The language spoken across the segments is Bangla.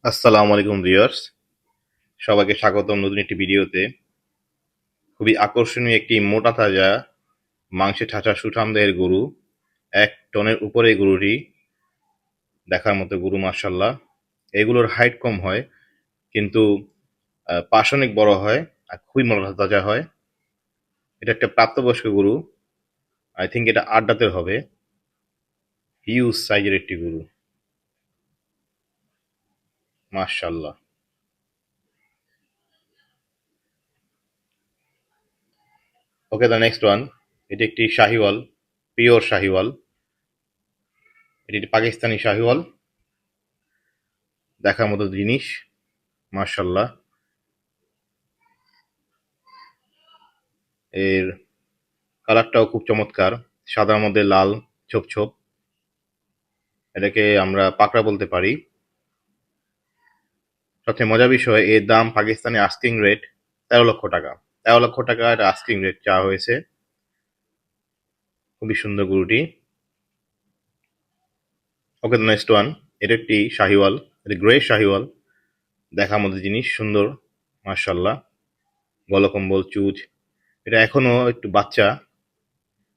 আসসালামু আলাইকুম ভিউয়ার্স, সবাইকে স্বাগতম নতুন একটি ভিডিওতে। খুবই আকর্ষণীয় একটি মোটা তাজা মাংসে ঠাসা সুঠাম দেহের গরু। 1 টনের উপরে এই গরুটি, দেখার মতো গরু মাশাআল্লাহ। এগুলোর হাইট কম হয় কিন্তু পাশ অনেক বড় হয় আর খুবই মোটা তাজা হয়। এটা একটা প্রাপ্তবয়স্ক গরু। আই থিঙ্ক এটা 8 দাঁতের হবে। হিউজ সাইজের একটি গরু মাশাআল্লাহ। ওকে, দ্য নেক্সট ওয়ান। এটি একটি শাহিওয়াল, পিওর শাহিওয়াল। এটি একটি পাকিস্তানি শাহিওয়াল, দেখার মতো জিনিস মাশাআল্লাহ। এর কালারটাও খুব চমৎকার, সাদার মধ্যে লাল ছোপ ছোপ। এটাকে আমরা পাকড়া বলতে পারি। সবচেয়ে মজার বিষয়, এর দাম পাকিস্তানি আস্কিং রেট 13 লক্ষ টাকা। 13 লক্ষ টাকা এটা আস্কিং রেট চাওয়া হয়েছে। খুবই সুন্দর গরুটি। ওকে, নেক্সট ওয়ান। এটা একটি শাহিওয়াল, এটা গ্রে শাহিওয়াল, দেখার মতো জিনিস, সুন্দর মার্শাল্লাহ। গলকম্বল চুজ। এটা এখনো একটু বাচ্চা,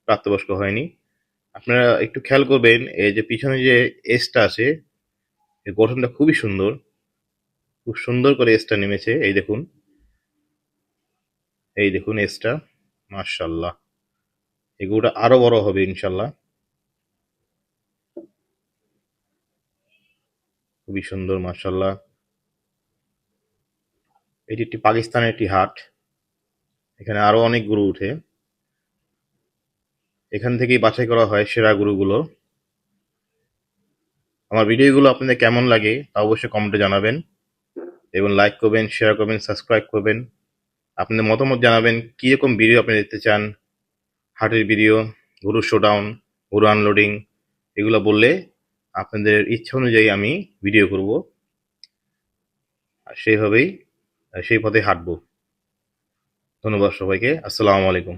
প্রাপ্তবয়স্ক হয়নি। আপনারা একটু খেয়াল করবেন, এই যে পিছনে যে এসটা আছে, এর গঠনটা খুবই সুন্দর। খুব সুন্দর করে এসটা নেমেছে, এই দেখুন, এই দেখুন এসটা মাশাআল্লাহ। এগুলোটা আরো বড় হবে ইনশাল্লাহ। খুবই সুন্দর মাশাআল্লাহ। এটি একটি পাকিস্তানের একটি হাট, এখানে আরো অনেক গরু উঠে। এখান থেকেই বাছাই করা হয় সেরা গরুগুলো। আমার ভিডিওগুলো আপনাদের কেমন লাগে তা অবশ্যই কমেন্টে জানাবেন, এবং লাইক করবেন, শেয়ার করবেন, সাবস্ক্রাইব করবেন। আপনাদের মতামত জানাবেন কিরকম ভিডিও আপনি দেখতে চান। হাটের ভিডিও, গরু শোডাউন, গরু আনলোডিং, এগুলো বললে আপনাদের ইচ্ছা অনুযায়ী আমি ভিডিও করব, আর সেইভাবেই সেই পথে হাঁটবো। ধন্যবাদ সবাইকে। আসসালামু আলাইকুম।